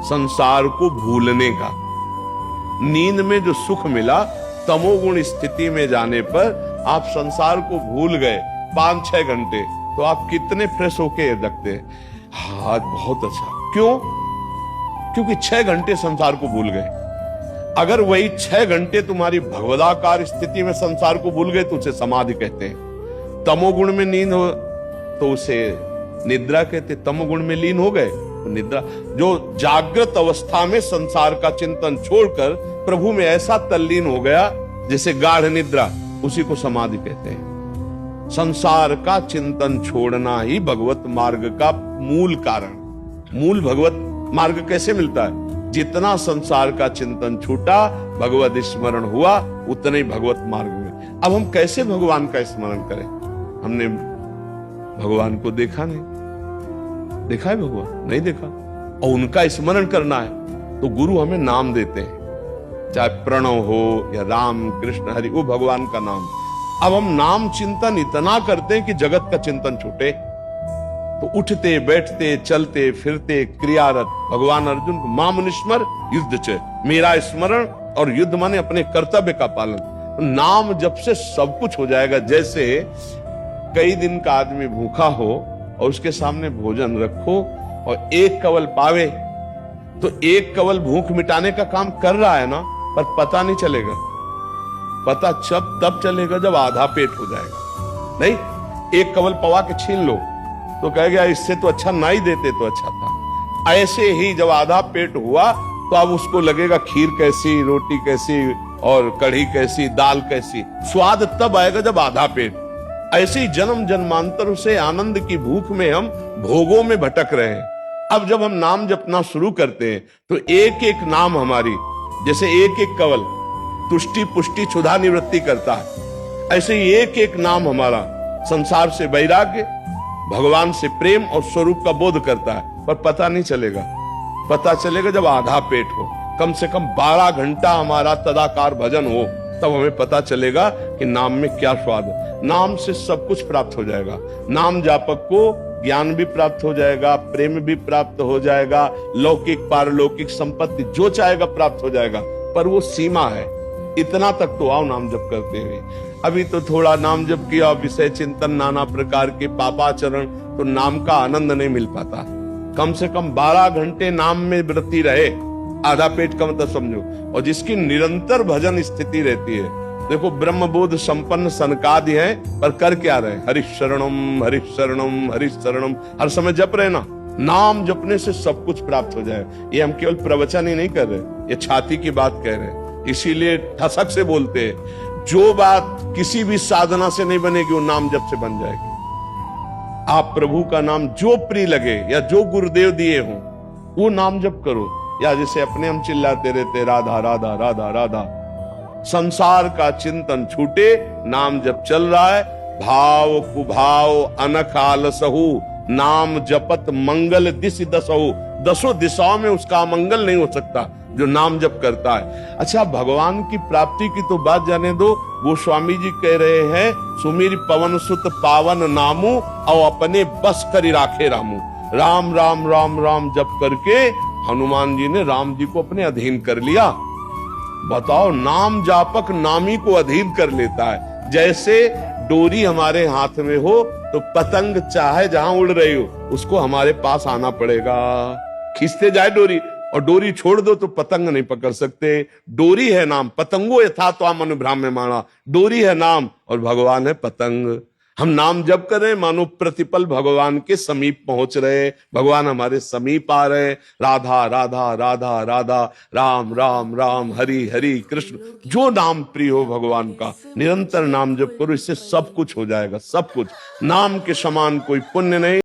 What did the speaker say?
संसार को भूलने का। नींद में जो सुख मिला, तमोगुण स्थिति में जाने पर आप संसार को भूल गए 5-6 घंटे, तो आप कितने फ्रेश होके रखते हैं, हाँ बहुत अच्छा। क्यों? क्योंकि 6 घंटे संसार को भूल गए। अगर वही 6 घंटे तुम्हारी भगवदाकार स्थिति में संसार को भूल गए तो उसे समाधि कहते हैं। तमोगुण में नींद हो तो उसे निद्रा कहते। तमोगुण में लीन हो गए तो निद्रा। जो जागृत अवस्था में संसार का चिंतन छोड़कर प्रभु में ऐसा तल्लीन हो गया जैसे गाढ़ निद्रा, उसी को समाधि कहते हैं। संसार का चिंतन छोड़ना ही भगवत मार्ग का मूल कारण। मूल भगवत मार्ग कैसे मिलता है? जितना संसार का चिंतन छूटा, भगवत स्मरण हुआ, उतने ही भगवत मार्ग में। अब हम कैसे भगवान का स्मरण करें? हमने भगवान को देखा नहीं। देखा है भगवान? नहीं देखा। और उनका स्मरण करना है तो गुरु हमें नाम देते हैं, चाहे प्रणव हो या राम कृष्ण हरि, वो भगवान का नाम। अब हम नाम चिंतन इतना करते हैं कि जगत का चिंतन छूटे, तो उठते बैठते चलते फिरते क्रियारत भगवान अर्जुन को मामुनिस्मर युद्ध च, मेरा स्मरण और युद्ध माने अपने कर्तव्य का पालन। नाम जब से सब कुछ हो जाएगा। जैसे कई दिन का आदमी भूखा हो और उसके सामने भोजन रखो और एक कवल पावे, तो एक कवल भूख मिटाने का काम कर रहा है ना, पर पता नहीं चलेगा। पता तब चलेगा जब आधा पेट हो जाएगा। नहीं, एक कवल पवा के छीन लो तो कहेगा इससे तो अच्छा ना ही देते तो अच्छा था। ऐसे ही जब आधा पेट हुआ तो अब उसको लगेगा खीर कैसी, रोटी कैसी और कढ़ी कैसी, दाल कैसी। स्वाद तब आएगा जब आधा पेट। ऐसे ही जन्म जन्मांतर से आनंद की भूख में हम भोगों में भटक रहे हैं। अब जब हम नाम जपना शुरू करते हैं तो एक एक नाम हमारी, जैसे एक एक कवल तुष्टि पुष्टि क्षुधा निवृत्ति करता है, ऐसे ही एक एक नाम हमारा संसार से वैराग्य, भगवान से प्रेम और स्वरूप का बोध करता है। पर पता नहीं चलेगा। पता चलेगा जब आधा पेट हो, कम से कम 12 घंटा हमारा तदाकार भजन हो, तब हमें पता चलेगा कि नाम में क्या स्वाद है। नाम से सब कुछ प्राप्त हो जाएगा। नाम जापक को ज्ञान भी प्राप्त हो जाएगा, प्रेम भी प्राप्त हो जाएगा, लौकिक पारलौकिक संपत्ति जो चाहेगा प्राप्त हो जाएगा। पर वो सीमा है, इतना तक तो आओ नाम जप करते हुए। अभी तो थोड़ा नाम जप किया, विषय चिंतन नाना प्रकार के पापाचरण, तो नाम का आनंद नहीं मिल पाता। कम से कम 12 घंटे नाम में वृत्ति रहे, आधा पेट का मतलब समझो। और जिसकी निरंतर भजन स्थिति रहती है, देखो ब्रह्मबोध संपन्न सनकादि है, पर कर क्या रहे? हरिशरणम हरिशरणम हरिशरणम, हर समय जप रहे ना। नाम जपने से सब कुछ प्राप्त हो जाए। ये हम केवल प्रवचन ही नहीं कर रहे, ये छाती की बात कह रहे हैं। इसीलिए ठसक से बोलते हैं, जो बात किसी भी साधना से नहीं बनेगी वो नाम जप से बन जाएगी। आप प्रभु का नाम जो प्रिय लगे या जो गुरुदेव दिए हो वो नाम जप करो। या जैसे अपने हम चिल्लाते रहते राधा राधा राधा राधा, संसार का चिंतन छूटे, नाम जप चल रहा है। भाव कुभाव अनख आलसहु, नाम जपत मंगल दिश दसहु। 10 दिशाओं में उसका मंगल नहीं हो सकता जो नाम जप करता है। अच्छा, भगवान की प्राप्ति की तो बात जाने दो। वो स्वामी जी कह रहे हैं, सुमीर पवन सुत पावन नामू और अपने बस करी राखे रामू। राम राम राम राम जप करके हनुमान जी ने राम जी को अपने अधीन कर लिया। बताओ, नाम जापक नामी को अधीन कर लेता है। जैसे डोरी हमारे हाथ में हो तो पतंग चाहे जहां उड़ रही हो उसको हमारे पास आना पड़ेगा। खींचते जाए डोरी, और डोरी छोड़ दो तो पतंग नहीं पकड़ सकते। डोरी है नाम, पतंगो यथा तो हम अनुभ्राम में माना। डोरी है नाम और भगवान है पतंग। हम नाम जप कर रहे हैं, मानो प्रतिपल भगवान के समीप पहुंच रहे, भगवान हमारे समीप आ रहे। राधा राधा राधा राधा, राम राम राम, हरि हरि कृष्ण। जो नाम प्रिय हो भगवान का, निरंतर नाम जप करो, इससे सब कुछ हो जाएगा। सब कुछ। नाम के समान कोई पुण्य नहीं।